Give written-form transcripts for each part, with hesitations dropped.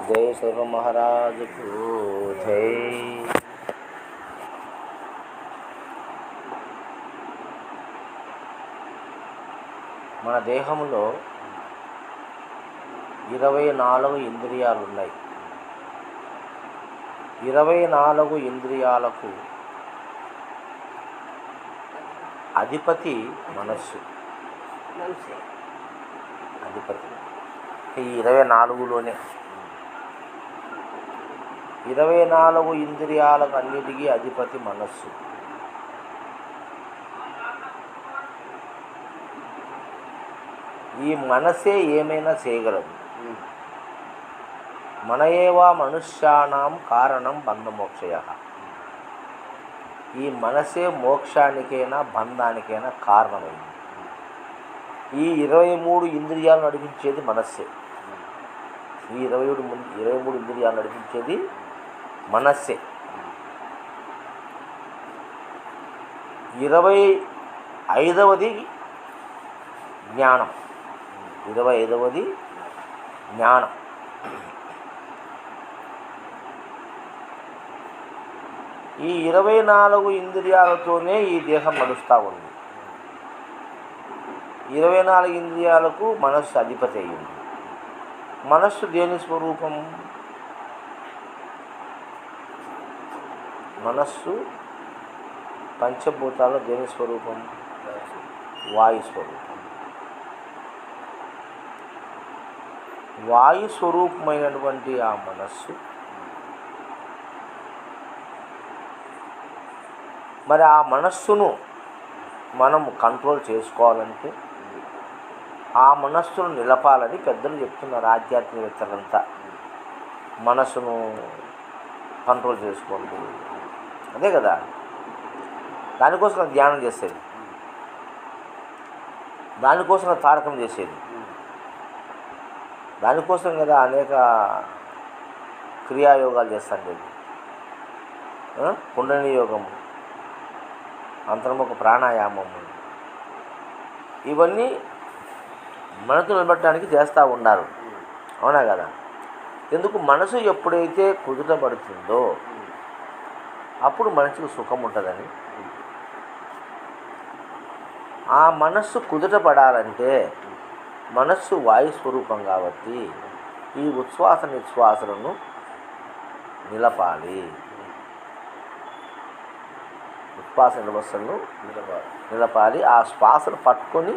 జై సర్వ మహారాజుకు జై. మన దేహంలో 24 ఇంద్రియాలు ఉన్నాయి. 24 ఇంద్రియాలకు అధిపతి మనస్సు. అధిపతి ఈ 24లోనే 24 ఇంద్రియాలకు అన్నిటికీ అధిపతి మనస్సు. ఈ మనసే ఏమైనా చేయగలదు. మనయేవా మనుష్యానాం కారణం బంధమోక్షయ. ఈ మనసే మోక్షానికైనా బంధానికైనా కారణమైంది. ఈ 23 ఇంద్రియాలు నడిపించేది మనస్సే. ఈ 23 ఇంద్రియాలు నడిపించేది మనస్సే. 25వది జ్ఞానం. 25వది జ్ఞానం. ఈ 24 ఇంద్రియాలతోనే ఈ దేహం నడుస్తూ ఉంది. 24 ఇంద్రియాలకు మనస్సు అధిపతి అయ్యింది. మనస్సు దేని స్వరూపం? మనస్సు పంచభూతాల్లో దేని స్వరూపం? వాయు స్వరూపం. వాయు స్వరూపమైనటువంటి ఆ మనస్సు మరి ఆ మనస్సును మనం కంట్రోల్ చేసుకోవాలంటే, ఆ మనస్సును నిలపాలని పెద్దలు చెప్తున్నారు. ఆధ్యాత్మికవేత్తలంతా మనస్సును కంట్రోల్ చేసుకోండి, అదే కదా. దానికోసం ధ్యానం చేసేది, దానికోసం తారకం చేసేది, దానికోసం కదా అనేక క్రియాయోగాలు చేస్తాండి. కుండలిని యోగము, అంతర్ముఖ ప్రాణాయామము, ఇవన్నీ మనసు నిలబెట్టడానికి చేస్తూ ఉన్నారు. అవునా కదా? ఎందుకు? మనసు ఎప్పుడైతే కుదుటపడుతుందో అప్పుడు మనిషికి సుఖం ఉంటుందని. ఆ మనస్సు కుదుటపడాలంటే మనస్సు వాయు స్వరూపం కాబట్టి ఈ ఉచ్ఛ్వాస నిశ్వాసలను నిలపాలి. ఉచ్ఛ్వాస నిశ్వాసలను నిలపాలి. ఆ శ్వాసను పట్టుకొని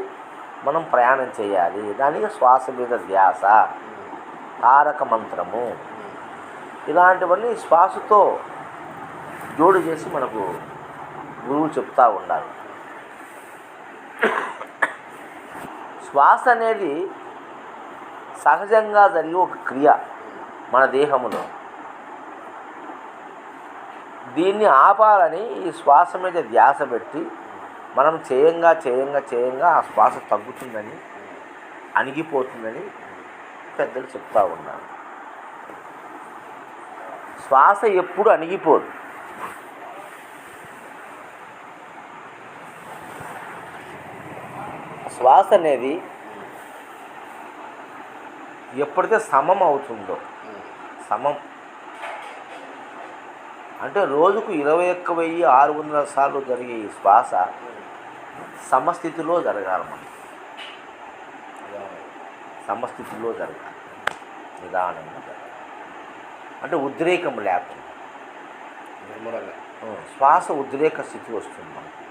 మనం ప్రయాణం చేయాలి. దానికి శ్వాస మీద ధ్యాస, తారక మంత్రము, ఇలాంటివన్నీ శ్వాసతో జోడు చేసి మనకు గురువు చెప్తూ ఉండాలి. శ్వాస అనేది సహజంగా జరిగే ఒక క్రియ మన దేహంలో. దీన్ని ఆపాలని ఈ శ్వాస మీద ధ్యాస పెట్టి మనం చేయంగా ఆ శ్వాస తగ్గుతుందని, అణిగిపోతుందని పెద్దలు చెప్తూ ఉన్నారు. శ్వాస ఎప్పుడు అణిగిపోదు. శ్వాస అనేది ఎప్పుడైతే సమం అవుతుందో, సమం అంటే రోజుకు 21,600 సార్లు జరిగే ఈ శ్వాస సమస్థితిలో జరగాలి. మనం సమస్థితిలో జరగాలి, నిదానంగా జరగాలి. అంటే ఉద్రేకం లేకుండా శ్వాస ఉద్రేక స్థితి వస్తుంది. మనకు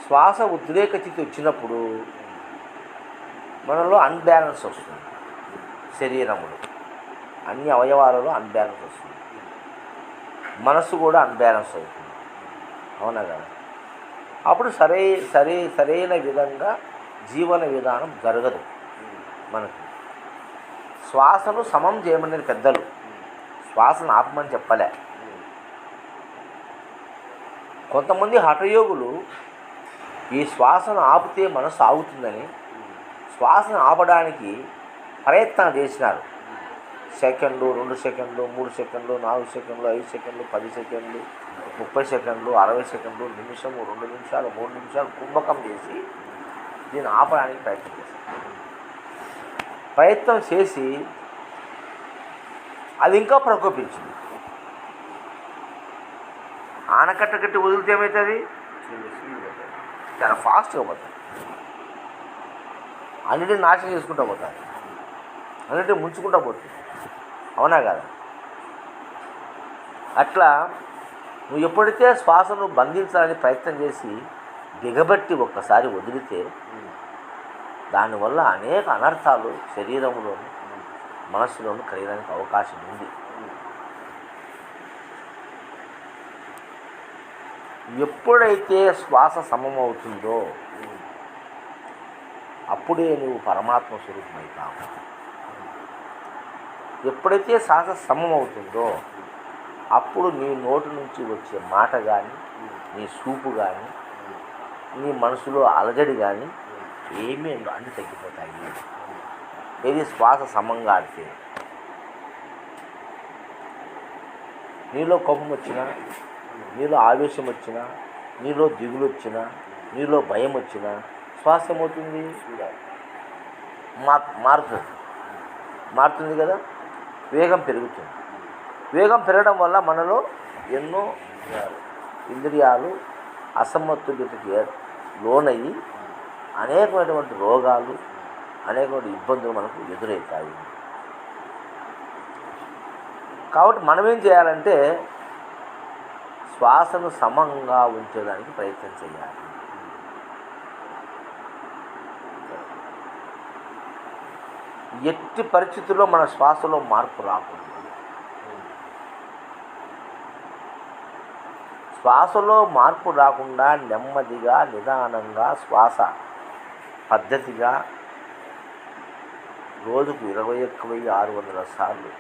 శ్వాస ఉద్రేక స్థితి వచ్చినప్పుడు మనలో అన్బ్యాలెన్స్ వస్తుంది. శరీరంలో అన్ని అవయవాలలో అన్బ్యాలెన్స్ వస్తుంది. మనసు కూడా అన్బ్యాలెన్స్ అవుతుంది. అవునా కదా? అప్పుడు సరైన విధంగా జీవన విధానం జరగదు. మనకు శ్వాసను సమం చేయమని పెద్దలు, శ్వాసను ఆపమని చెప్పలే. కొంతమంది హఠయోగులు ఈ శ్వాసను ఆపితే మనసు ఆగుతుందని శ్వాసను ఆపడానికి ప్రయత్నం చేసినారు. సెకండ్లు, 2 సెకండ్లు, 3 సెకండ్లు, 4 సెకండ్లు, 5 సెకండ్లు, 10 సెకండ్లు, 30 సెకండ్లు, 60 సెకండ్లు, నిమిషము, 2 నిమిషాలు, 3 నిమిషాలు కుంభకం చేసి దీన్ని ఆపడానికి ప్రయత్నం చేశారు. ప్రయత్నం చేసి అది ఇంకా ప్రకోపించింది. ఆనకట్ట కట్టి వదిలితే ఏమవుతుంది? చాలా ఫాస్ట్గా పోతుంది, అన్నిటిని నాశనం చేసుకుంటూ పోతుంది, అన్నిటిని ముంచుకుంటూ పోతుంది. అవునా కదా? అట్లా నువ్వు ఎప్పుడైతే శ్వాసను బంధించాలని ప్రయత్నం చేసి దిగబట్టి ఒక్కసారి వదిలితే దానివల్ల అనేక అనర్థాలు శరీరంలోను మనస్సులోను కలిగడానికి అవకాశం ఉంది. ఎప్పుడైతే శ్వాస సమమవుతుందో అప్పుడే నువ్వు పరమాత్మ స్వరూపమవుతావు. ఎప్పుడైతే శ్వాస సమమవుతుందో అప్పుడు నీ నోటి నుంచి వచ్చే మాట కానీ, నీ చూపు కానీ, నీ మనసులో అలజడి కానీ ఏమీ అన్నీ తగ్గిపోతాయి. ఏది శ్వాస సమంగా ఆడితే. నీలో కోపం వచ్చినా, నీలో ఆవేశం వచ్చినా, నీలో దిగులు వచ్చినా, నీలో భయం వచ్చినా శ్వాస ఏమవుతుంది? మారుతుంది కదా. వేగం పెరుగుతుంది. వేగం పెరగడం వల్ల మనలో ఎన్నో ఇంద్రియాలు అసమతుల్యతకి లోనయ్యి అనేకమైనటువంటి రోగాలు, అనేకమైన ఇబ్బందులు మనకు ఎదురవుతాయి. కాబట్టి మనం ఏం చేయాలంటే శ్వాసను సమంగా ఉంచేదానికి ప్రయత్నం చేయాలి. ఎట్టి పరిస్థితుల్లో మన శ్వాసలో మార్పు రాకూడదు. శ్వాసలో మార్పు రాకుండా నెమ్మదిగా నిదానంగా శ్వాస పద్ధతిగా రోజుకు 21,600 సార్లు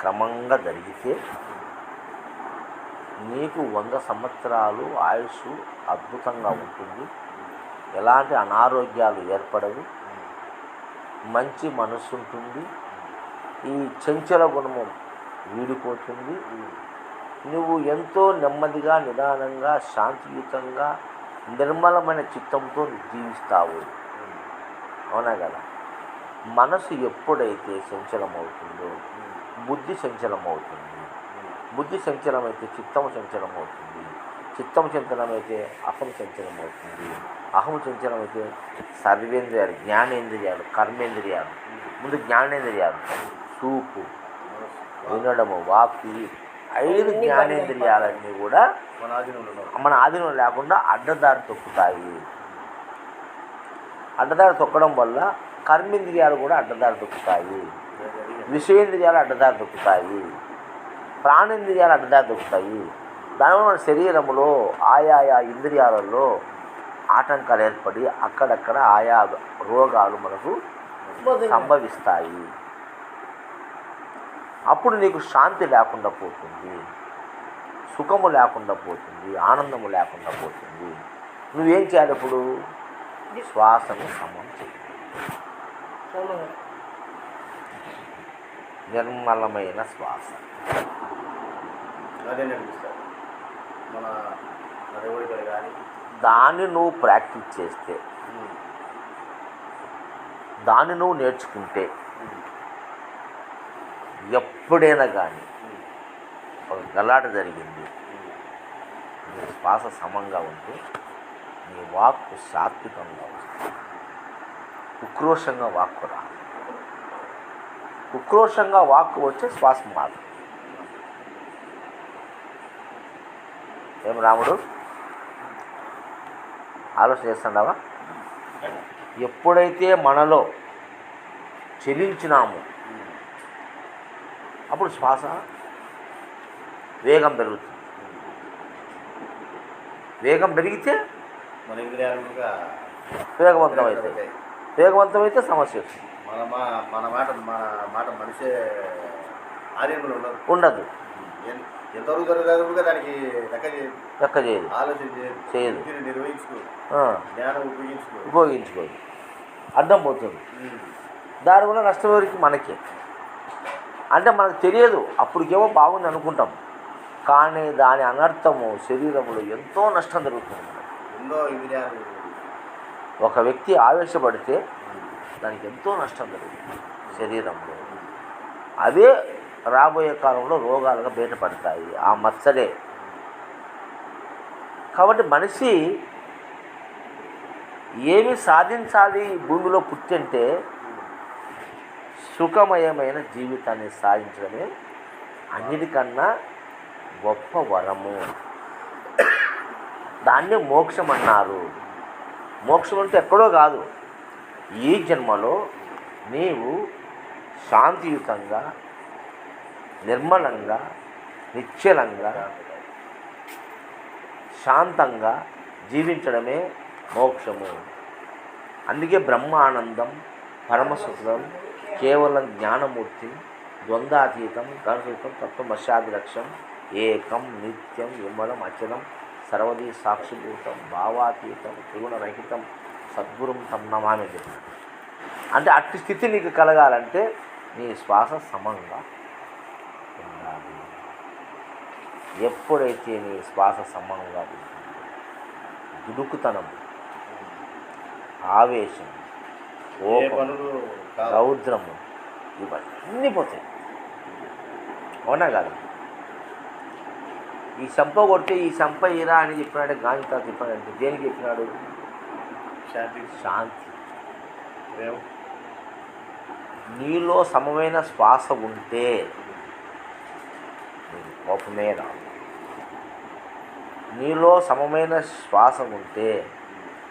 క్రమంగా జరిగితే నీకు 100 సంవత్సరాలు ఆయుష్ అద్భుతంగా ఉంటుంది. ఎలాంటి అనారోగ్యాలు ఏర్పడవు. మంచి మనస్సు ఉంటుంది. ఈ చంచల గుణము వీడిపోతుంది. నువ్వు ఎంతో నెమ్మదిగా నిదానంగా శాంతియుతంగా నిర్మలమైన చిత్తంతో జీవిస్తావు. అవునా కదా? మనసు ఎప్పుడైతే చంచలమవుతుందో బుద్ధి చంచలమవుతుంది. బుద్ధి చంచలమైతే చిత్తము చంచలమవుతుంది. చిత్తము చంచలమైతే అహం చంచలమవుతుంది. అహం చంచలమైతే సర్వేంద్రియాలు, జ్ఞానేంద్రియాలు, కర్మేంద్రియాలు. ముందు జ్ఞానేంద్రియాలు, చూపు, వినడము, వాక్కు, 5 జ్ఞానేంద్రియాలన్నీ కూడా మన ఆధీనంలో లేకుండా అడ్డదారి తొక్కుతాయి. అడ్డదారి తొక్కడం వల్ల కర్మేంద్రియాలు కూడా అడ్డదారి తొక్కుతాయి. విషయేంద్రియాలు అడ్డదారి తొక్కుతాయి. ప్రాణేంద్రియాలు అడ్డదారి తొక్కుతాయి. దానివల్ల మన శరీరంలో ఆయా ఇంద్రియాలలో ఆటంకాలు ఏర్పడి అక్కడక్కడ ఆయా రోగాలు మనకు సంభవిస్తాయి. అప్పుడు నీకు శాంతి లేకుండా పోతుంది, సుఖము లేకుండా పోతుంది, ఆనందము లేకుండా పోతుంది. నువ్వేం చేయాలి? ఇప్పుడు శ్వాసను సమం చేయాలి. నిర్మలమైన శ్వాస. దాన్ని నువ్వు ప్రాక్టీస్ చేస్తే, దాన్ని నువ్వు నేర్చుకుంటే ఎప్పుడైనా కానీ ఒక గలాట జరిగింది, నీ శ్వాస సమంగా ఉంటే నీ వాక్కు సాత్వికంగా వస్తుంది. ఉక్రోషంగా వాక్కు రా. ఉక్రోషంగా వాక్కు వచ్చే శ్వాస మారు. ఏం రాముడు ఆలోచన చేస్తున్నావా? ఎప్పుడైతే మనలో చెలించినామో అప్పుడు శ్వాస వేగం పెరుగుతుంది. వేగం పెరిగితే మన ఇంద్రియాలు వేగవంతమైతే సమస్య వస్తుంది. మన మాట మనిషి ఆర్యంలో ఉండదు. ఎంతవరకు జరగదుగా దానికి లెక్క చేయదు, ఆలోచన చేయదు, జ్ఞానం ఉపయోగించుకోదు. అడ్డం పోతుంది. దానివల్ల నష్టం వరకు మనకే. అంటే మనకు తెలియదు. అప్పటికేమో బాగుంది అనుకుంటాం, కానీ దాని అనర్థము శరీరంలో ఎంతో నష్టం జరుగుతుంది. ఒక వ్యక్తి ఆవేశపడితే దానికి ఎంతో నష్టం జరుగుతుంది. శరీరంలో. అవే రాబోయే కాలంలో రోగాలుగా బయటపడతాయి, ఆ మచ్చలే. కాబట్టి మనిషి ఏమి సాధించాలి ఈ భూమిలో పుట్టింటే సుఖమయమైన జీవితాన్ని సాధించడమే అన్నిటికన్నా గొప్ప వరము. దాన్నే మోక్షం అన్నారు. మోక్షం అంటే ఎక్కడో కాదు, ఈ జన్మలో నీవు శాంతియుతంగా, నిర్మలంగా, నిశ్చలంగా, శాంతంగా జీవించడమే మోక్షము. అందుకే బ్రహ్మానందం, పరమసుఖం, కేవలం జ్ఞానమూర్తి, ద్వంద్వాతీతం, కనుసుతం, తత్వమశాదిలక్ష్యం, ఏకం నిత్యం విమలం అచలం, సర్వదీ సాక్షిభూతం, భావాతీతం, త్రిగుణరహితం, సద్గురుం తం నమామి చెప్పినాడు. అంటే అట్టి స్థితి నీకు కలగాలంటే నీ శ్వాస సమంగా ఉండాలి. ఎప్పుడైతే నీ శ్వాస సమంగా ఉంటుందో దుడుకుతనం, ఆవేశం, కోపం, రౌద్రము ఇవన్నీ పోతాయి. అవునా కాదు? ఈ చంప కొడితే ఈ చంప ఇరా అని చెప్పినాడే గాంధీ తాత చెప్పాడంటే దేనికి చెప్పినాడు? శాంతి. నీలో సమమైన శ్వాస ఉంటే నీకు కోపమే రాదు. నీలో సమమైన శ్వాస ఉంటే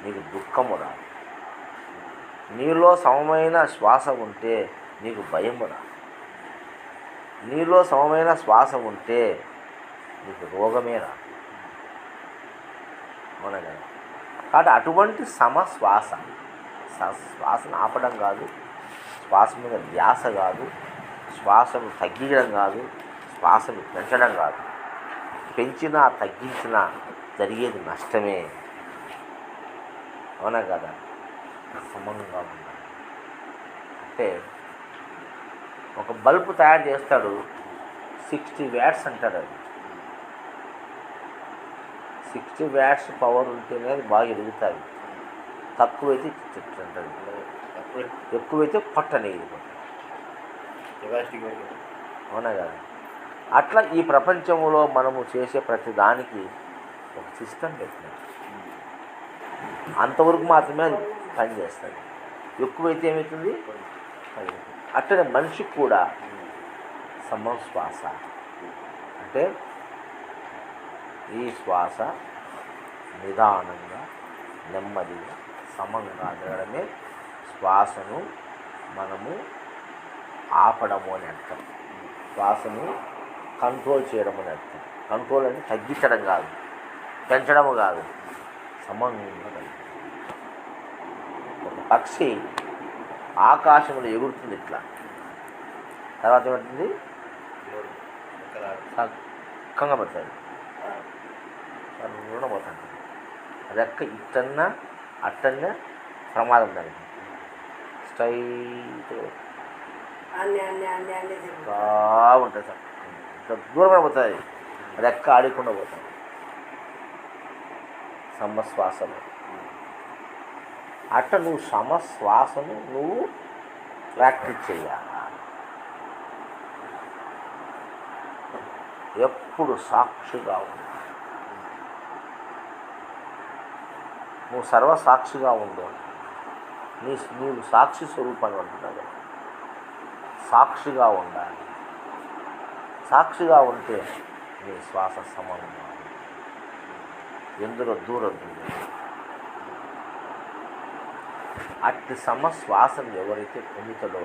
నీకు దుఃఖము రాదు. నీలో సమమైన శ్వాస ఉంటే నీకు భయము రాదు. నీలో సమమైన శ్వాస ఉంటే నీకు రోగమే రాదు. అవునా కదా? కాబట్టి అటువంటి సమశ్వాస, శ్వాసను ఆపడం కాదు, శ్వాస మీద ధ్యాస కాదు, శ్వాసను తగ్గించడం కాదు, శ్వాసను పెంచడం కాదు. పెంచినా తగ్గించినా జరిగేది నష్టమే. అవునా కదా? సమంగా ఉండాలి. అంటే ఒక బల్బు తయారు చేస్తాడు, 60 వాట్స్ అంటాడు. అది 60 వాట్స్ పవర్ ఉంటేనే అది బాగా ఎదుగుతుంది. తక్కువైతే చెట్టు అంటుంది, ఎక్కువైతే పట్టనేది. అవునా కదా? అట్లా ఈ ప్రపంచంలో మనము చేసే ప్రతి దానికి ఒక సిస్టమ్ పెట్టినాం. అంతవరకు మాత్రమే అది పనిచేస్తుంది. ఎక్కువైతే ఏమవుతుంది? అట్లనే మనిషికి కూడా సమశ్వాస అంటే ఈ శ్వాస నిదానంగా, నెమ్మదిగా, సమంగా జరగడమే శ్వాసను మనము ఆపడము అని అర్థం. శ్వాసను కంట్రోల్ చేయడం అని అర్థం. కంట్రోల్ అంటే తగ్గించడం కాదు, పెంచడము కాదు, సమంగా. ఒక పక్షి ఆకాశంలో ఎగురుతుంది ఇట్లా, తర్వాత ఏమవుతుంది? చక్కగా పడుతుంది, రుణపోతుంది. రెక్క ఇట్టన్నా అట్టన్నా ప్రమాదం దానికి. స్ట్రైట్ బాగుంటుంది సార్, ఇంత దూరం పోతుంది, రెక్క ఆడకుండా పోతుంది. సమశ్వాసము అట్ట నువ్వు సమశ్వాసను నువ్వు ప్రాక్టీస్ చేయాలి. ఎప్పుడు సాక్షిగా ఉండు. నువ్వు సర్వసాక్షిగా ఉండు. నీవు సాక్షి స్వరూపాన్ని ఉంటున్నావు. సాక్షిగా ఉండాలి. సాక్షిగా ఉంటే నీ శ్వాస సమానంగా ఎందులో దూరం. అట్టి సమశ్వాసను ఎవరైతే పొందుతాడో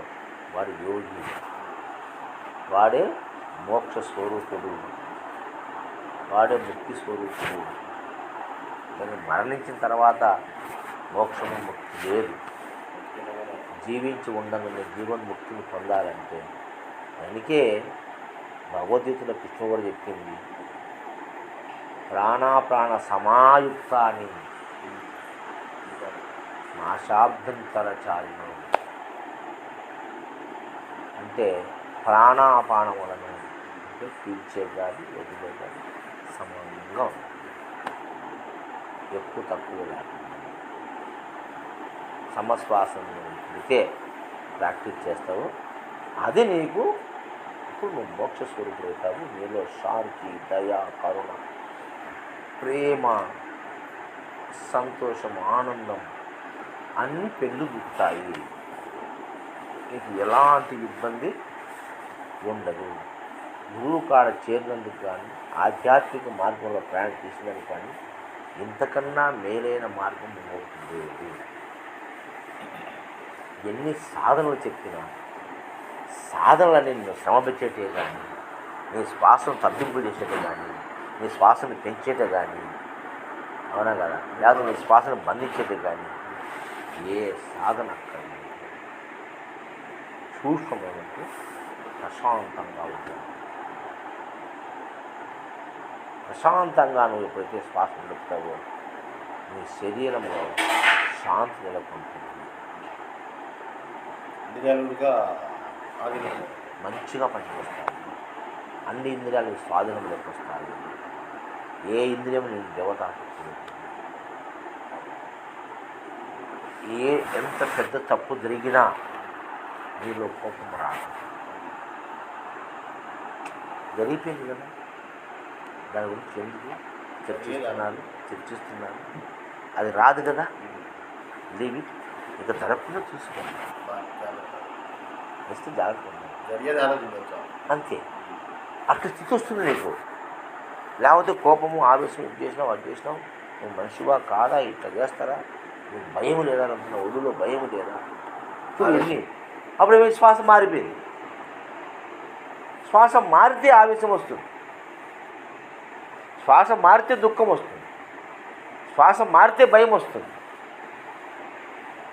వాడు యోగి, వాడే మోక్ష స్వరూపుడు, వాడే ముక్తి స్వరూపుడు. కానీ మరణించిన తర్వాత మోక్షము ముక్తి లేదు. జీవించి ఉండగానే జీవన్ముక్తిని పొందాలంటే దానికే భగవద్గీతలో కృష్ణ కూడా చెప్పింది, ప్రాణాప్రాణ సమాయుక్తాన్ని నాశాభ్యంతరచారిణం. అంటే ప్రాణాపానములను అంటే పీల్చే గాలి వదిలే గాలి సమానంగా ఉంది, ఎక్కువ తక్కువ లేకుండా. సమశ్వాసను అయితే ప్రాక్టీస్ చేస్తావు అది నీకు ఇప్పుడు నువ్వు మోక్ష స్వరూపుడవుతావు. నీలో శాంతి, దయ, కరుణ, ప్రేమ, సంతోషం, ఆనందం అన్నీ పెళ్ళుబుతాయి. నీకు ఎలాంటి ఇబ్బంది ఉండదు. గురువు కాడ చేరినందుకు కానీ, ఆధ్యాత్మిక మార్గంలో ప్రయాణం చేసినందుకు కానీ ఇంతకన్నా మేలైన మార్గం అవుతుంది. ఎన్ని సాధనలు చెప్పినా సాధనలని నిన్ను శ్రమ పెట్టేటే కానీ, నీ శ్వాసను తగ్గింపు చేసేటే కానీ, నీ శ్వాసను పెంచేటే కానీ, అవునా కదా, లేకపోతే నీ శ్వాసను బంధించేటే కానీ ఏ సాధన అక్కర్లేదు. సూక్ష్మమైనట్టు ప్రశాంతంగా ఉంటుంది. ప్రశాంతంగా నువ్వు ఎప్పుడైతే శ్వాస నడుపుతావో నీ శరీరంలో శాంతి నెలకొంటుంది. ఇంద్రియాలుగా మంచిగా పనిచేస్తాయి. అన్ని ఇంద్రియాలు స్వాధీనంలోకి వస్తాయి. ఏ ఇంద్రియం నేను దేవత ఎంత పెద్ద తప్పు జరిగినా నీలో కోపం రాదు. జరిగిపోయింది కదా, దాని గురించి ఎందుకు చర్చిస్తున్నాను. అది రాదు కదా, లీవ్ ఇట్. ఇక జరగకుండా చూసుకోండి, వస్తే జాగ్రత్త అంతే. అట్లా స్థితి వస్తుంది నీకు. లేకపోతే కోపము, ఆవేశం, ఇది చేసినావు, అది చేసినావు, నువ్వు మనిషివా కాదా, ఇట్లా చేస్తారా, నువ్వు భయం లేదా అంటున్నావు, ఒళ్ళులో భయం లేదా, ఎన్ని అప్పుడు ఏమైనా శ్వాస మారిపోయింది. శ్వాస మారితే ఆవేశం వస్తుంది, శ్వాస మారితే దుఃఖం వస్తుంది, శ్వాస మారితే భయం వస్తుంది.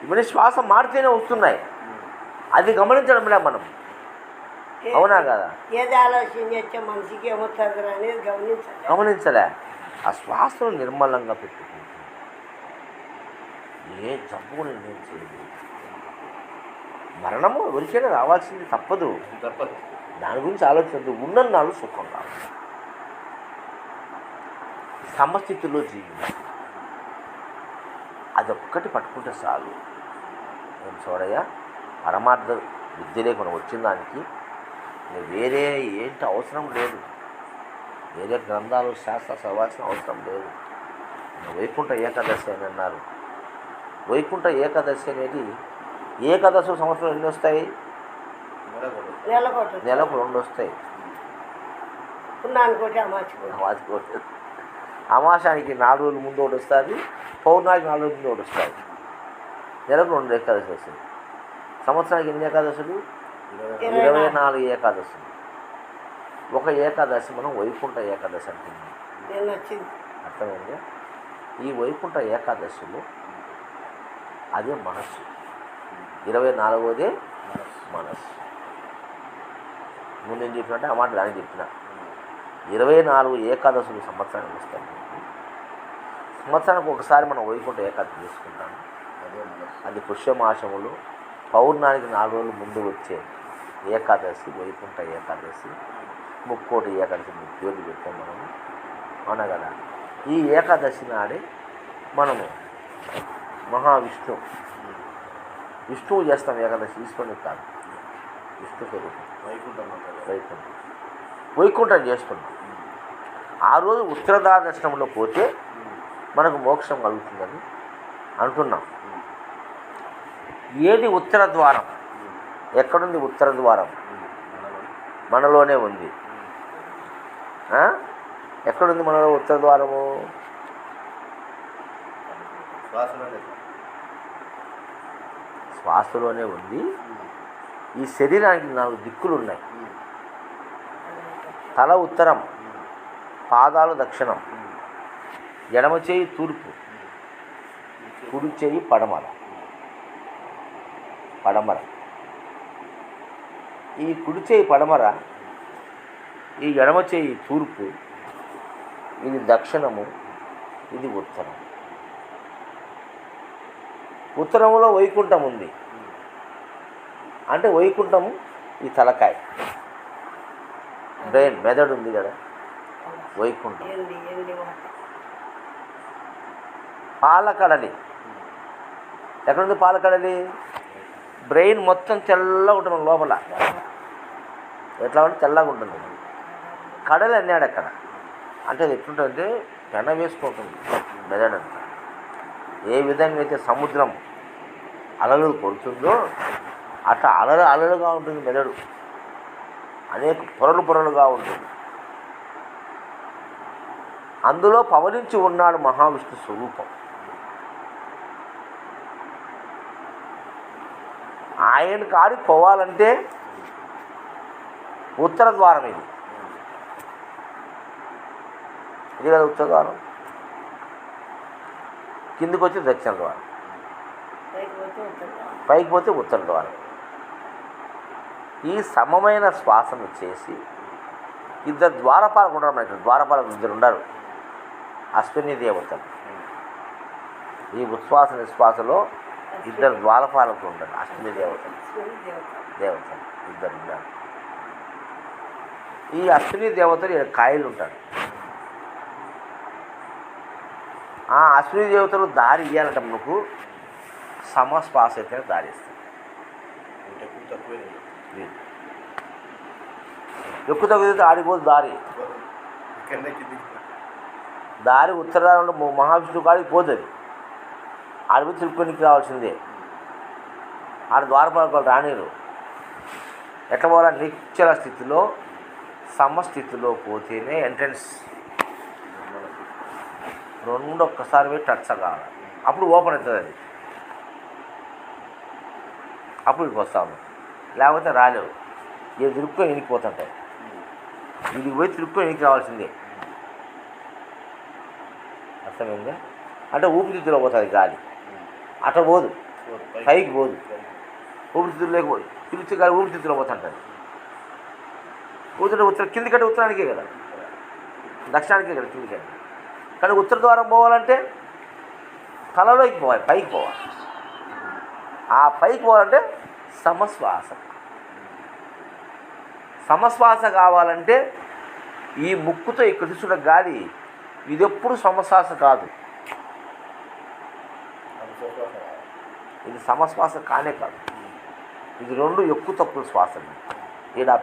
ఇవన్నీ శ్వాస మారితేనే వస్తున్నాయి. అది గమనించడం లే మనం, అవునా కదా. ఏది ఆలోచన చేస్తే మనిషికి ఏమవుతుంది అనేది గమనించలే. ఆ శ్వాసను నిర్మలంగా పెట్టుకుంటాం. ఏ జబ్బుని నేను చేయలేదు. మరణము ఎవరికైనా రావాల్సింది, తప్పదు. దాని గురించి ఆలోచించద్దు. ఉన్నన్నాళ్ళు సుఖం రావాలి. సమస్థితిలో జీవితం అదొక్కటి పట్టుకుంటే చాలు. నేను చూడయ్యా, పరమార్థ విద్య లేకుండా వచ్చిన దానికి వేరే ఏంటి అవసరం లేదు. వేరే గ్రంథాలు, శాస్త్ర చదవాల్సిన అవసరం లేదు. వైకుంఠ ఏకాదశి అని అన్నారు. వైకుంఠ ఏకాదశి అనేది ఏకాదశి సంవత్సరం ఎన్ని వస్తాయి? నెలకు 2 వస్తాయి. అమాసానికి 4 రోజుల ముందు ఒకటి వస్తుంది, పౌర్ణానికి 4 రోజుల ముందు ఒకటి వస్తుంది. నెలకు 2 ఏకాదశి వస్తుంది. సంవత్సరానికి ఎన్ని ఏకాదశులు? 24 ఏకాదశులు. ఒక ఏకాదశి మనం వైకుంఠ ఏకాదశి అంటున్నాం. అర్థమైంది? ఈ వైకుంఠ ఏకాదశిలో అదే మనస్సు. 24వదే మనస్సు. ముందు ఏం చెప్పినట్టే ఆ మాట దాన్ని చెప్పిన. 24 ఏకాదశులు సంవత్సరానికి వస్తాయి. సంవత్సరానికి ఒకసారి మనం వైకుంఠ ఏకాదశి చేసుకుంటాము. అది పుష్యమాసములు పౌర్ణానికి 4 రోజుల ముందు వచ్చే ఏకాదశి వైకుంఠ ఏకాదశి. ముక్కోటి ఏకాదశి పేర్లు పెట్టాం మనము, అవునా కదా. ఈ ఏకాదశి నాడే మనము విష్ణువు చేస్తాం ఏకాదశి. ఈశ్వరుని కాదు, విష్ణు స్వరూపం వైకుంఠం చేస్తున్నాం. ఆ రోజు ఉత్తరద్వార దర్శనంలో పోతే మనకు మోక్షం కలుగుతుందని అంటున్నాం. ఏది ఉత్తర ద్వారం? ఎక్కడుంది ఉత్తర ద్వారం? మనలోనే ఉంది. ఎక్కడుంది మనలో ఉత్తర ద్వారము? శ్వాసలోనే ఉంది. ఈ శరీరానికి 4 దిక్కులు ఉన్నాయి. తల ఉత్తరం, పాదాలు దక్షిణం, ఎడమ చేయి తూర్పు, కుడి చేయి పడమర. ఈ కుడి చేయి పడమర, ఈ ఎడమ చేయి తూర్పు, ఇది దక్షిణము, ఇది ఉత్తరం. ఉత్తరంలో వైకుంఠం ఉంది. అంటే వైకుంఠం ఈ తలకాయ, బ్రెయిన్, మెదడు ఉంది కదా, వైకుంఠం. పాలకడలి ఎక్కడుంది? పాలకడలి బ్రెయిన్ మొత్తం తెల్లగా ఉంటుంది లోపల. ఎట్లా అంటే తెల్లగా ఉంటుంది. కడలు అన్నాడు అక్కడ. అంటే అది ఎట్లుంటుందంటే పెన వేసుకుంటుంది మెదడంతా. ఏ విధంగా అయితే సముద్రం అలలు కొడుతుందో అట్లా అలలుగా ఉంటుంది మెదడు. అనేక పొరలుగా ఉంటుంది. అందులో పవలించి ఉన్నాడు మహావిష్ణు స్వరూపం. ఆయన కాడికి పోవాలంటే ఉత్తర ద్వారం ఇది కదా ఉత్తర ద్వారం. కిందికి వచ్చి దక్షిణ ద్వారం, పైకి పోతే ఉత్తర ద్వారం. ఈ సమమైన శ్వాసను చేసి ఇద్దరు ద్వారపాలకు ఉండరు. మనకి ద్వారపాలకు ఇద్దరు ఉండరు, అశ్విని దేవతలు. ఈ ఉచ్ఛ్వాస నిశ్వాసలో ఇద్దరు ద్వారపాలకు ఉంటారు, అశ్విని దేవతలు ఇద్దరు ఉంటారు. ఈ అశ్విని దేవతలు కాయలు ఉంటారు. ఆ అశ్విని దేవతలు దారి ఇవ్వాలంటే మనకు సమశ్వాస అయితేనే దారి ఇస్తారు. ఎక్కువ తగ్గితే ఆడిపోదు దారి ఉత్తరాలంలో మహావిష్ణువు కాడికి పోతుంది. ఆడిపోయి తిరుపతికి రావాల్సిందే. ఆడ ద్వారపాలకులు రానిరు. ఎట్లా పోవాలా? నిశ్చల స్థితిలో సమస్థితిలో పోతేనే ఎంట్రన్స్. రెండు ఒక్కసారి పోయి టచ్ కావాలి, అప్పుడు ఓపెన్ అవుతుంది అది. అప్పుడు ఇక్కడికి వస్తాము, లేకపోతే రాలేవు. ఇది తిరుక్కొని ఇనికిపోతుంటాయి. ఇది పోయి తిరుక్కొని ఇనికి రావాల్సిందే. అర్థమైందా? అంటే ఊపిరితిత్తులో పోతుంది గాలి, అట్లా పోదు, పైకి పోదు. ఊపిరితిత్తులు లేకపోదు, పిలిచి గాలి ఊపిరితిత్తులో పోతుంటుంది. ఉత్తర కిందికంటే ఉత్తరానికే కదా, దక్షిణానికే కదా కిందికంటే. కానీ ఉత్తర ద్వారం పోవాలంటే తలలోకి పోవాలి, పైకి పోవాలి. ఆ పైకి పోవాలంటే సమశ్వాస కావాలంటే ఈ ముక్కుతో ఇక్కడ తీసుకున్న గాలి ఇది ఎప్పుడు సమశ్వాస కాదు. ఇది సమశ్వాస కానే కాదు. ఇది రెండు ఎక్కువ తక్కువ శ్వాసలు. ఈడా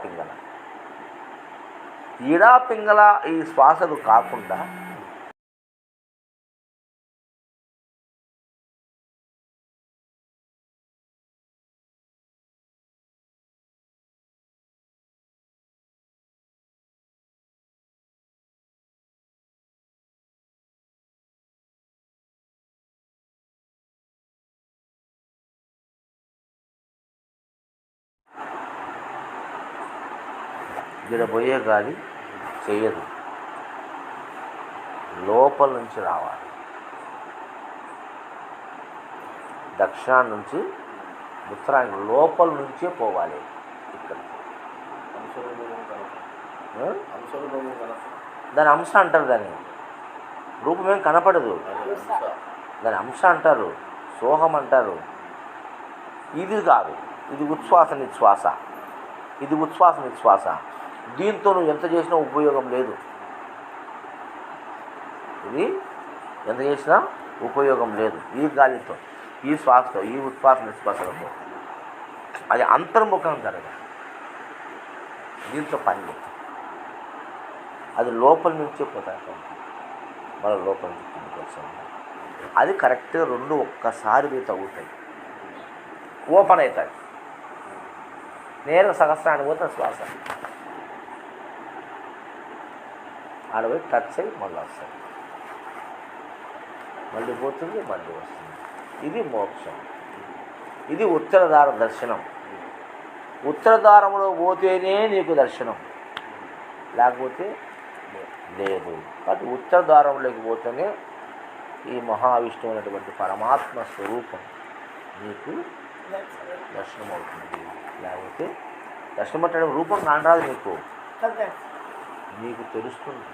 పింగళ ఈ శ్వాసలు కాకుండా పోయే గాలి చేయదు, లోపల నుంచి రావాలి. దక్షిణాన్ని నుంచి ఉత్తరానికి లోపల నుంచే పోవాలి. ఇక్కడ దాని అంశ అంటారు. దాన్ని రూపమేం కనపడదు, దాని అంశ అంటారు, సోహం అంటారు. ఇది కాదు, ఇది ఉచ్ఛ్వాస నిశ్వాస. ఇది ఉచ్ఛ్వాస నిశ్వాస. దీంతో నువ్వు ఎంత చేసినా ఉపయోగం లేదు. ఇది ఎంత చేసినా ఉపయోగం లేదు. ఈ గాలితో, ఈ శ్వాసతో, ఈ ఉచ్ఛ్వాస నిశ్వాసలతో అది అంతర్ముఖం జరగదు. దీంతో పని లేదు. అది లోపల నుంచే పోతాయి, మన లోపల నుంచి కిందకి వచ్చాము. అది కరెక్ట్గా రెండు ఒక్కసారి మీద తగ్గుతాయి, ఓపెన్ అవుతాయి. నేరుగా సహస్రానికి పోతే శ్వాస ఆడపోయి టచ్ అయ్యి మళ్ళీ వస్తుంది, మళ్ళీ పోతుంది, మళ్ళీ వస్తుంది. ఇది మోక్షం. ఇది ఉత్తరద్వార దర్శనం. ఉత్తరద్వారంలో పోతేనే నీకు దర్శనం, లేకపోతే లేదు. కాబట్టి ఉత్తరద్వారంలోకి పోతేనే ఈ మహావిష్ణువు అనేటువంటి పరమాత్మ స్వరూపం నీకు దర్శనం అవుతుంది. లేకపోతే దర్శనం అంటే రూపం కానరాదు. నీకు తెలుస్తుంది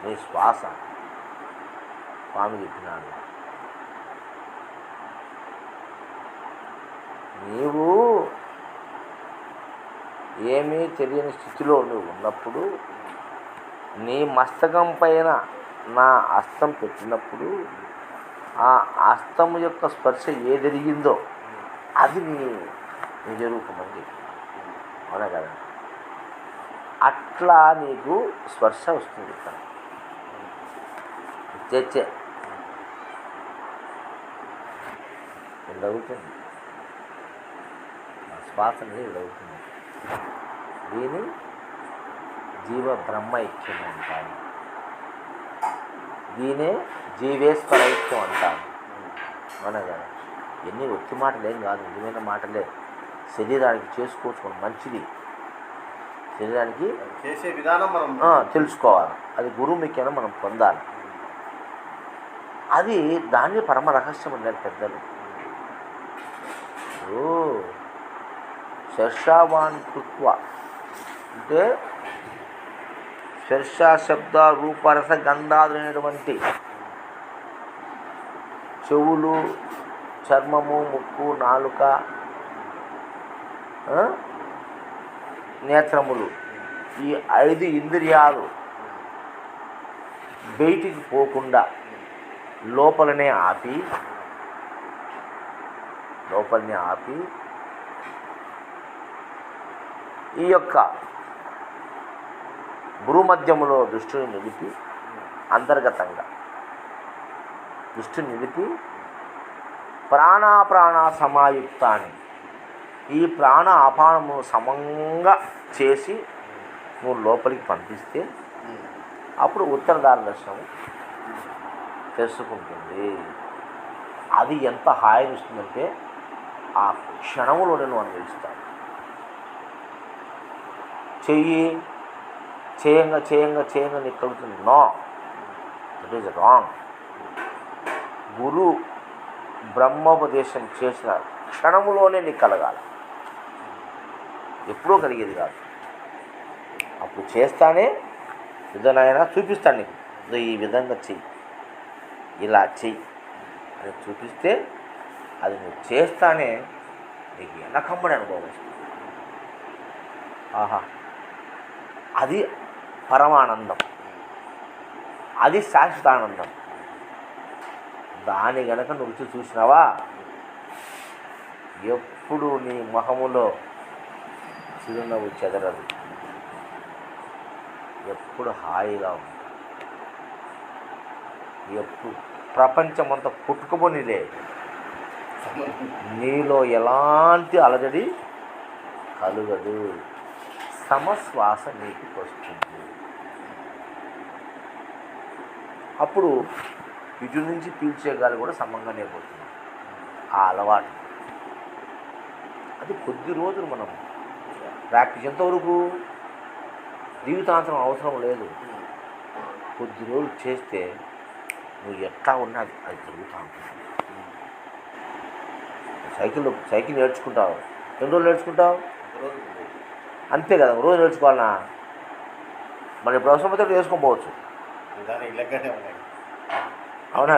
నీ శ్వాస. స్వామి చెప్పినాడు, నీవు ఏమీ తెలియని స్థితిలో నువ్వు ఉన్నప్పుడు నీ మస్తకం పైన నా హస్తం పెట్టినప్పుడు ఆ హస్తము యొక్క స్పర్శ ఏదెరిగిందో అది నీ నిజ రూపం అని చెప్పి. అవునా కదా? అట్లా నీకు స్పర్శ వస్తుంది ఇక్కడ తెచ్చే ఇలా అవుతుంది శ్వాస అనేది ఇలా అవుతుంది. దీని జీవ బ్రహ్మ ఐక్యం అంటారు. దీనే జీవేశ్వర ఐక్యం అంటారు. అవునా కదా? ఎన్ని వచ్చి మాటలేం కాదు, నిజమైన మాటలే. శరీరానికి చేసుకోవచ్చు మంచిది. శరీరానికి చేసే విధానం మనం తెలుసుకోవాలి. అది గురువు మీకైనా మనం పొందాలి. అది దాన్ని పరమ రహస్యం అన్నారు పెద్దలు. శర్షావాన్ కృత్వ అంటే శర్షా శబ్ద రూపరస గంధాదులైనటువంటి చెవులు, చర్మము, ముక్కు, నాలుక, నేత్రములు, ఈ 5 ఇంద్రియాలు బయటికి పోకుండా లోపలనే ఆపి ఈ యొక్క భూమధ్యములో దృష్టిని నిలిపి, అంతర్గతంగా దృష్టిని నిలిపి ప్రాణాప్రాణ సమాయుక్తాన్ని ఈ ప్రాణ అపానము సమంగా చేసి నువ్వు లోపలికి పంపిస్తే అప్పుడు ఉత్తరదార దర్శనం తెలుసుకుంటుంది. అది ఎంత హాయిని ఇస్తుందంటే ఆ క్షణములోనే నువ్వు అనుభవిస్తావు. చేయంగా నీకు కలుగుతుంది. No, that is wrong. గురు బ్రహ్మోపదేశం చేసిన క్షణములోనే నీకు కలగాలి, ఎప్పుడూ కలిగేది కాదు. అప్పుడు చేస్తానే విధానైనా చూపిస్తాను నీకు, ఈ విధంగా చెయ్యి, ఇలా చెయ్యి అని చూపిస్తే అది నువ్వు చేస్తానే నీకు వెనకమ్మడి అనుభవం వస్తుంది. ఆహా, అది పరమానందం, అది శాశ్వతానందం. దాని గనక నువ్వు రుచి చూసినావా, ఎప్పుడు నీ మొహములో చిరునవ్వు చెదరదు, ఎప్పుడు హాయిగా ఉంది. ఎప్పుడు ప్రపంచమంతా పుట్టుకుపోనిలే, నీలో ఎలాంటి అలజడి కలుగదు. సమశ్వాస నీకు వస్తుంది. అప్పుడు ఇటు నుంచి పీల్చే గాలి కూడా సమంగానే పోతుంది. ఆ అలవాటు అది కొద్ది రోజులు మనం ప్రాక్టీస్, ఎంతవరకు జీవితాంతరం అవసరం లేదు. కొద్ది రోజులు చేస్తే నువ్వు ఎట్లా ఉన్నది అది జరుగుతూ ఉంటుంది. సైకిల్ నేర్చుకుంటావు, ఎన్ని రోజులు నేర్చుకుంటావు? అంతే కదా, రోజు నేర్చుకోవాలన్నా. మరి ఇప్పుడు అవసరం అయితే నేర్చుకోకపోవచ్చు. అవునా?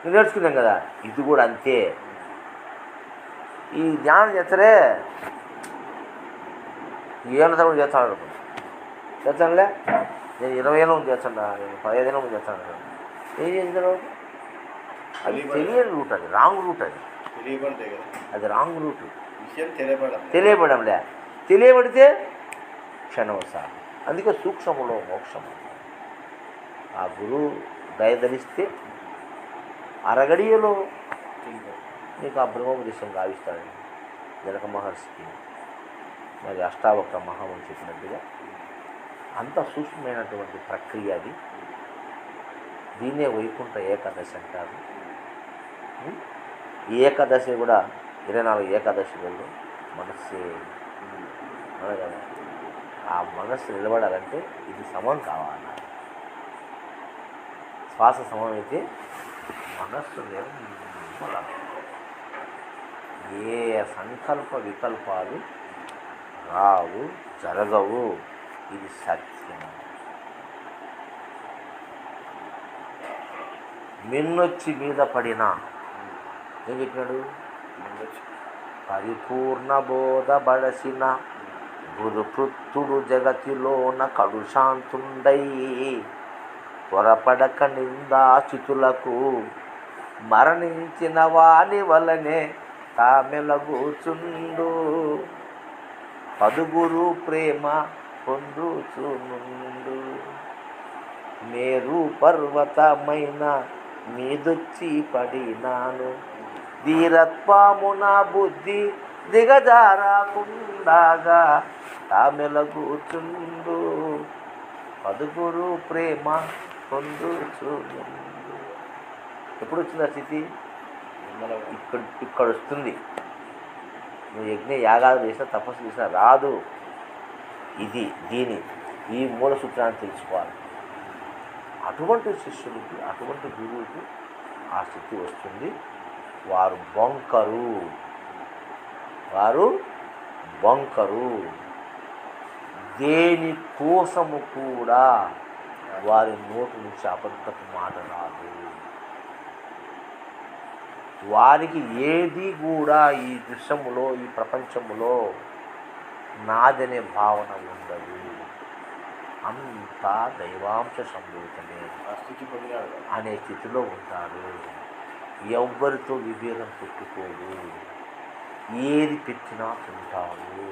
నువ్వు నేర్చుకున్నాం కదా, ఇది కూడా అంతే. ఈ ధ్యానం చేస్తారే, ఏళ్ళ తరబడి చేస్తాను చేస్తానులే. నేను 20 ఏళ్ళ ముందు చేస్తాను, నేను 15 ఏళ్ళ ముందు చేస్తాను. ఏం చేసిన అది తెలియని రూట్, అది రాంగ్ రూట్, అది రాంగ్ రూట్. తెలియబడంలే, తెలియబడితే క్షణవసాలు. అందుకే సూక్ష్మములో మోక్షము. ఆ గురువు దయదలిస్తే అరగడియలో నీకు ఆ బ్రహ్మోపదేశం గావిస్తాడని జనక మహర్షికి మరి అష్టావక్ర మహాముని చెప్పినట్టుగా అంత సూక్ష్మమైనటువంటి ప్రక్రియ అది. దీన్నే వైకుంఠ ఏకాదశి అంటారు. ఈ ఏకాదశి కూడా 24 ఏకాదశిలలో మనస్సే కదా. ఆ మనస్సు నిలబడాలంటే ఇది సమం కావాలి. శ్వాస సమం అయితే మనస్సు నిర్మలం. ఏ సంకల్ప వికల్పాలు రావు, జరగవు. ఇది సత్యం. మిన్నొచ్చి మీద పడిన ఏం చెప్పినాడు? పరిపూర్ణ బోధ బడసిన గురుపృత్తుడు జగతిలోన కడుశాంతుండై త్వరపడక నిందాచితులకు మరణించిన వాని వలనే తామెలగూచుండు. పదుగురు ప్రేమ పొందుచునుండు. మేరు పర్వతమైన మీదొచ్చి పడినాను, ధీరత్వమున బుద్ధి దిగజారకుండాగా తామెలగూచుండు. పదుగురు ప్రేమ పొందుచునుండు. ఎప్పుడు వచ్చింది ఆ స్థితి? ఇక్కడ వస్తుంది. నువ్వు యజ్ఞ యాగాలు చేసినా తపస్సు చేసినా రాదు. ఈ మూల సూత్రాన్ని తెలుసుకోవాలి. అటువంటి శిష్యులకి, అటువంటి గురువుకి ఆ స్థితి వస్తుంది. వారు బొంకరు. దేని కోసము కూడా వారి నోటి నుంచి అబద్ధపు మాట రాదు. వారికి ఏది కూడా ఈ దృశ్యములో, ఈ ప్రపంచములో నాదనే భావన ఉండదు. అంతా దైవాంశ సంభూతమే అనే స్థితిలో ఉంటాడు. ఎవ్వరితో విభేదం పెట్టుకోడు. ఏది పెట్టినా తింటాడు.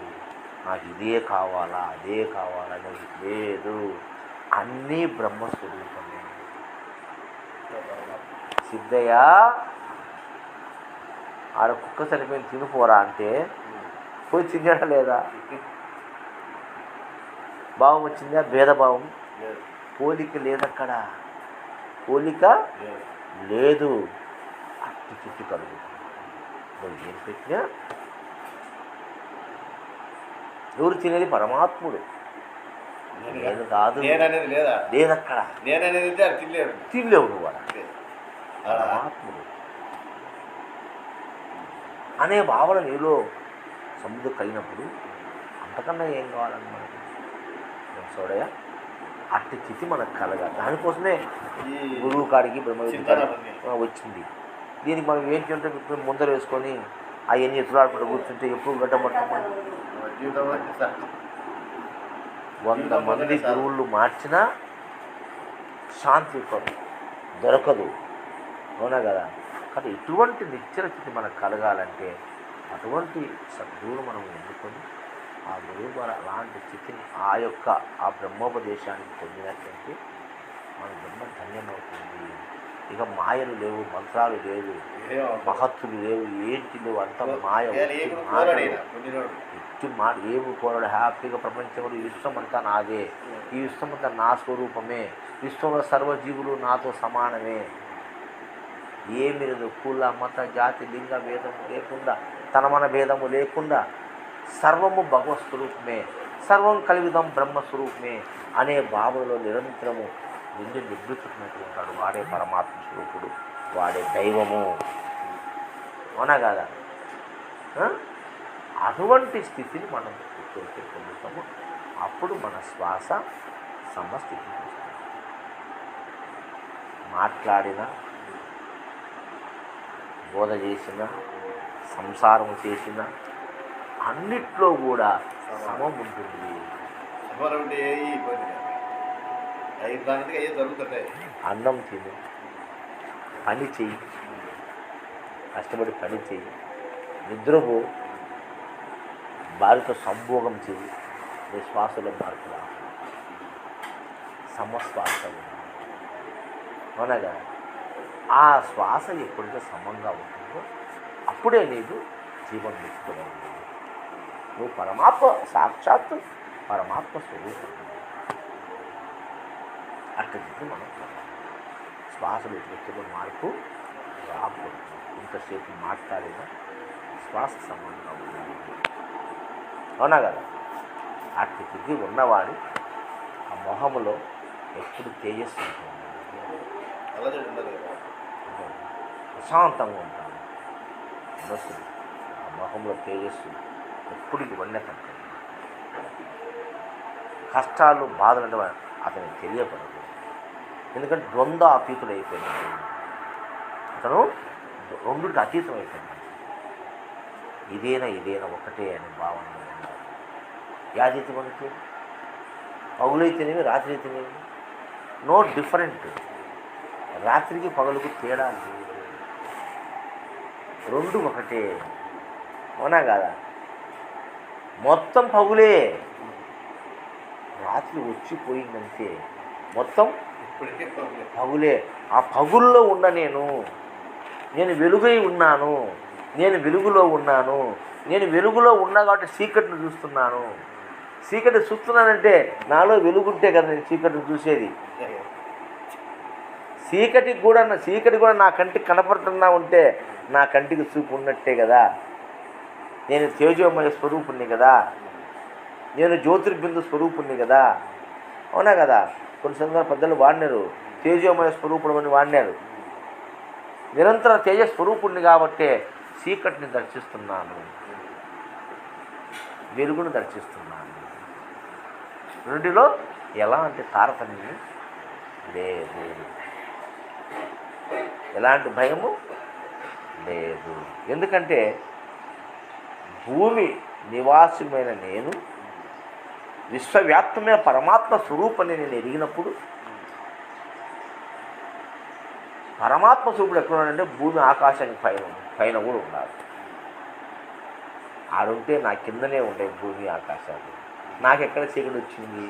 నాకు ఇదే కావాలా, అదే కావాలా అనేది లేదు. అన్నీ బ్రహ్మస్వరూపమే. సిద్ధయ్య ఆడ కుక్క చనిపోయిన తినిపోరా అంటే పోయి తిన్నాడా లేదా? భావం వచ్చిందా? భేదభావం, పోలిక లేదక్కడ. పోలిక లేదు. అట్టి చుట్టూ కలుగుతుంది. నువ్వు ఏం పెట్టినా ఎవరు తినేది? పరమాత్ముడు. నేను కాదు, లేదక్కడ. తినలేవు నువ్వు. పరమాత్ముడు అనే భావన నీలో సముద్రం కలిగినప్పుడు అంతకన్నా ఏం కావాలని మనకి చూడయా? అట్టి స్థితి మనకు కలగాలి. దానికోసమే గురువు కాడికి బ్రహ్మ వచ్చింది. దీనికి మనం ఏంటి అంటే ముందర వేసుకొని అవన్నీ ఎత్తులాడుకుంటూ కూర్చుంటే ఎప్పుడు గడ్డపడతాం. 100 మంది గురువులు మార్చినా శాంతి దొరకదు. అవునా కదా? కానీ ఇటువంటి నిశ్చల స్థితి మనకు కలగాలంటే అటువంటి సద్గురువును మనం ఎన్నుకొని ఆ గురువు ద్వారా అలాంటి స్థితిని ఆ బ్రహ్మోపదేశాన్ని పొందినట్లయితే మన బ్రహ్మ ధన్యమవుతుంది. ఇక మాయలు లేవు, మంత్రాలు లేవు, మహత్తులు లేవు, ఏంటి లేవు. అంత మాయ ఎట్టి మాట ఏమి కోరడు. హ్యాపీగా ప్రపంచంలో ఈ విశ్వం అంతా నాదే, ఈ విశ్వం అంతా నా స్వరూపమే, విశ్వంలో సర్వజీవులు నాతో సమానమే. ఏమి లేదు. కుల మత జాతి లింగ భేదము లేకుండా, తనమన భేదము లేకుండా సర్వము భగవత్ స్వరూపమే, సర్వం కలివిదం బ్రహ్మస్వరూపమే అనే భావనలో నిరంతరము నిద్రించుకున్నట్టు ఉంటాడు. వాడే పరమాత్మ స్వరూపుడు, వాడే దైవము. అవునా కాదా? అటువంటి స్థితిని మనం ఎప్పుడైతే పొందుతామో అప్పుడు మన శ్వాస సమస్థితికి వస్తుంది. మాట్లాడిన, బోధ చేసిన, సంసారం చేసిన అన్నిట్లో కూడా సమం ఉంటుంది. అన్నం తిని, పని చెయ్యి, కష్టపడి పని చెయ్యి, నిద్రపో, భార్యతో సంభోగం చెయ్యి. నీ శ్వాసలో మార్పు రా, సమశ్వాస. అవునగా ఆ శ్వాస ఎప్పుడైతే సమంగా ఉంటుందో అప్పుడే నీకు జీవం నిత్యమైంది. నువ్వు పరమాత్మ, సాక్షాత్తు పరమాత్మ స్వరూపం. అక్కడికి మనం శ్వాసలు వ్యక్తిలో మార్పు రాకూడదు. ఇంతసేపు మాట్లాడిన శ్వాస సమంగా ఉండాలి. అవునా కదా? అట్టి స్థితి ఉన్నవాడు ఆ మొహములో ఎప్పుడు తేజస్సు ఉంటుంది, ప్రశాంతంగా ఉంటాడు. మనసు ఆ మొహంలో తేజస్సు ఎప్పటికి వన్నెతంటుంది. కష్టాలు, బాధలు అంటే అతనికి తెలియపడదు. ఎందుకంటే ద్వంద్వ అతీతుడు అయిపోయినాడు. అతను రెండుకి అతీతం అయిపోయినాడు. ఇదేనా ఒకటే అనే భావనలో ఉన్నాడు. యాదైతే మనకి పగులైతేనేమి, రాత్రి అయితేనేమి నో డిఫరెంట్. రాత్రికి పగలుకు తేడా లేదు, రెండు ఒకటే. అవునా కాదా? మొత్తం పగులే, రాత్రి వచ్చిపోయిందంటే మొత్తం ఇప్పటికే పగులే. ఆ పగుల్లో ఉన్న నేను వెలుగై ఉన్నాను, నేను వెలుగులో ఉన్నాను, నేను వెలుగులో ఉన్నా కాబట్టి చీకటిని చూస్తున్నాను. చీకటి చూస్తున్నానంటే నాలో వెలుగుంటే కదా నేను చీకటిని చూసేది. చీకటి కూడా నా కంటికి కనపడుతున్నా ఉంటే నా కంటికి చూపు ఉన్నట్టే కదా. నేను తేజోమయ స్వరూపుణ్ణి కదా, నేను జ్యోతిర్బిందు స్వరూపుణ్ణి కదా. అవునా కదా? కొన్ని సందర్భాలు పెద్దలు వాడినారు, తేజోమయ స్వరూపుడు అని వాడినారు. నిరంతర తేజ స్వరూపుణ్ణి కాబట్టే చీకటిని దర్శిస్తున్నాను, వెలుగును దర్శిస్తున్నాను. రెండిలో ఎలాంటి తారతమ్యం లేదు, ఎలాంటి భయము లేదు. ఎందుకంటే భూమి నివాసమైన నేను విశ్వవ్యాప్తమైన పరమాత్మ స్వరూపాన్ని నేను ఎరిగినప్పుడు, పరమాత్మ స్వరూపుడు ఎక్కడ ఉన్నాడంటే భూమి ఆకాశానికి పైన కూడా ఉండాలి. ఆడుంటే నా కిందనే ఉండే భూమి ఆకాశాలు. నాకెక్కడ చీకటి వచ్చింది?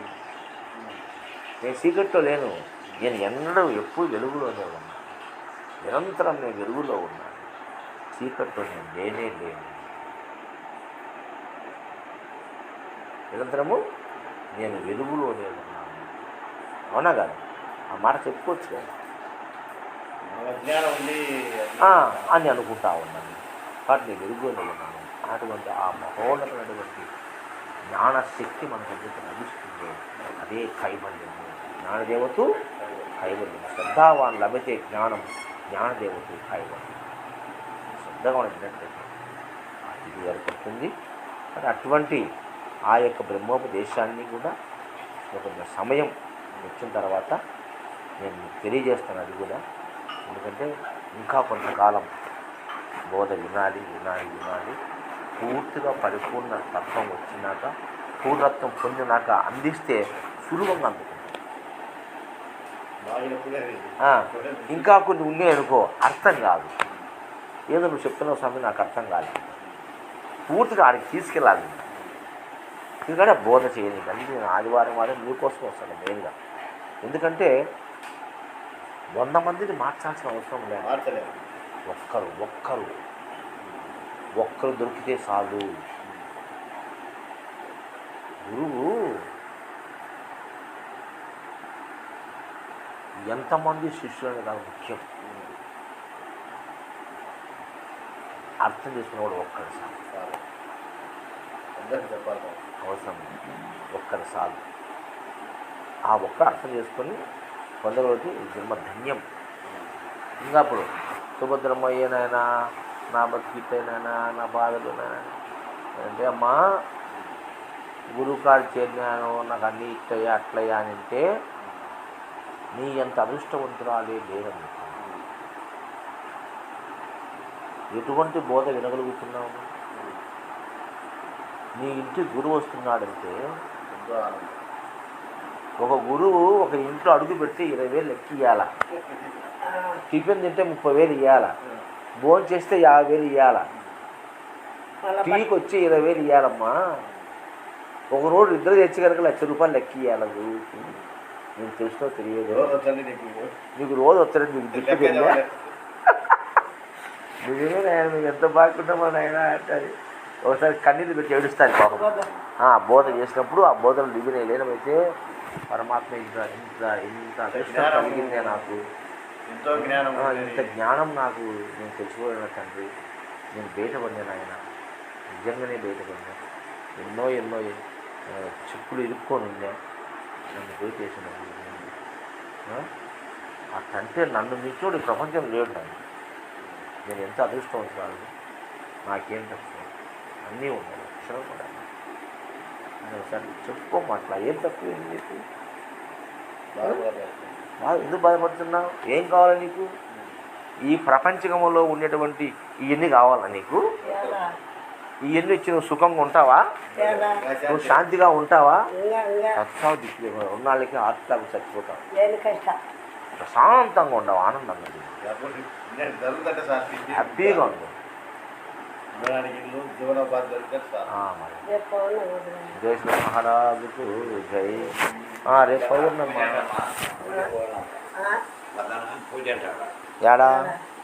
నేను చీకటిలో లేను. నేను ఎన్నడూ ఎప్పుడు వెలుగులోనే ఉన్నాను. నిరంతరం నేను వెలుగులో ఉన్నాను. చీకటిలో నేను లేను. నిరంతరము నేను వెలుగులోనే ఉన్నాను. అవునా కాదు? ఆ మాట చెప్పుకోవచ్చు కదా అని అనుకుంటా ఉన్నాను. కాబట్టి నేను వెలుగులోనే ఉన్నాను. అటువంటి ఆ మహోన్నతమైనటువంటి జ్ఞానశక్తి మనకు ఎదుట లభిస్తుంది. అదే కైవల్యము. జ్ఞానదేవతు కైవల్యం. శ్రద్ధావాన్ లభితే జ్ఞానం, జ్ఞానదేవతు కైవల్యం. శ్రద్ధగా ఉన్నట్లయితే ఇది ఏర్పడుతుంది. కానీ అటువంటి ఆ యొక్క బ్రహ్మోపదేశాన్ని కూడా ఒక సమయం వచ్చిన తర్వాత నేను తెలియజేస్తాను. అది కూడా ఎందుకంటే ఇంకా కొంతకాలం బోధ వినాలి. పూర్తిగా పరిపూర్ణ తత్వం వచ్చినాక, పూర్ణత్వం పొందినాక అందిస్తే సులభంగా అందుకుంటుంది. ఇంకా కొన్ని ఉన్నాయి అనుకో, అర్థం కాదు. ఏదో నువ్వు చెప్తున్నావు స్వామి, నాకు అర్థం కాలేదు. పూర్తిగా ఆడికి తీసుకెళ్ళాలి. ఎందుకంటే బోధ చేయని కలిగి నేను ఆదివారం మీకోసం వస్తాను మెయిన్గా. ఎందుకంటే 100 మందిని మార్చాల్సిన అవసరం లేదు. ఒక్కరు దొరికితే చాలు. గురువు ఎంతమంది శిష్యులని కాదు ముఖ్యం, అర్థం చేసుకున్నవాడు ఒక్కడు చాలు. అవసరం ఒక్కరు చాలు. ఆ ఒక్క అర్థం చేసుకొని పొందగలిగితే ఈ జన్మ ధన్యం. ఇంకా అప్పుడు సుభద్రమయ్యేనైనా, నా బతికితేనైనా, నా బాధలునైనా అంటే అమ్మా గురువు కాడు చేరినాను, నాకు అన్నీ ఇట్టయ్యా అట్లయ్యా అని అంటే నీ ఎంత అదృష్టవంతురాలే లేదని. ఎటువంటి బోధ వినగలుగుతున్నావు? నీ ఇంటి గురువు వస్తున్నాడంటే, ఒక గురువు ఒక ఇంట్లో అడుగు పెడితే 20,000 లెక్క ఇవ్వాలా, టిఫిన్ తింటే 30,000 ఇవ్వాలా, భోజనం చేస్తే 50,000 ఇవ్వాలా, టీకి వచ్చి 20,000 ఇవ్వాలమ్మా. ఒక రోజు ఇద్దరు తెచ్చి కనుక ₹1,00,000 లెక్క ఇవ్వాలి గురువుకి. నీకు తెలిసినో తెలియదు, నీకు రోజు వస్తాడని నీకు దిక్కు తెలియదా? నిజమే, నువ్వు ఎంత బాగుంటామో నాయన అంటారు. ఒకసారి కన్నీళ్ళు పెట్టి ఏడుస్తాను పాపం. బోధ చేసినప్పుడు ఆ బోధనలు దిగిన లేనమైతే పరమాత్మ ఇంత అదృష్టం కలిగిందే నాకు, ఇంత జ్ఞానం నాకు నేను తెలుసుకోలేన తండ్రి, నేను బయటపడినాను ఆయన, నిజంగానే బయటపడినా. ఎన్నో చిక్కులు ఇరుక్కొని ఉన్నా, నన్ను బయటేసినప్పుడు ఆ తండ్రి నన్ను మించోడు ఈ ప్రపంచం లేడు. నేను ఎంత అదృష్టవంతురాలు, నాకేం తక్కువ, అన్నీ ఉన్నాయి, అక్షరం కూడా. ఒకసారి చెప్పుకోమాట్లా, ఏం తక్కువ ఏంటి నీకు? ఎందుకు బాధపడుతున్నావు? ఏం కావాలి నీకు? ఈ ప్రపంచంలో ఉండేటువంటి ఇవన్నీ కావాలా నీకు? ఇవన్నీ వచ్చి నువ్వు సుఖంగా ఉంటావా? నువ్వు శాంతిగా ఉంటావా? చచ్చావు దిక్కు ఉన్నాళ్ళకి ఆత్మకు చచ్చిపోతావు. ప్రశాంతంగా ఉండవు, ఆనందంగా, హ్యాపీగా ఉండవు. ఉండడానికి ఇల్లు జీవనోపాధి దొరికితే సార్. మరి రేపు పౌర్ణమి వదిలే. జై శ్రీ మహారాజుకు జై. రేపు పౌర్ణమ్మా పూజ అంటారు ఏడా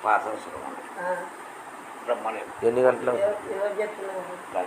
పాత ఆ, బ్రహ్మణ్యం ఎన్ని గంటలకు ఎవరు చెప్తున్నారు?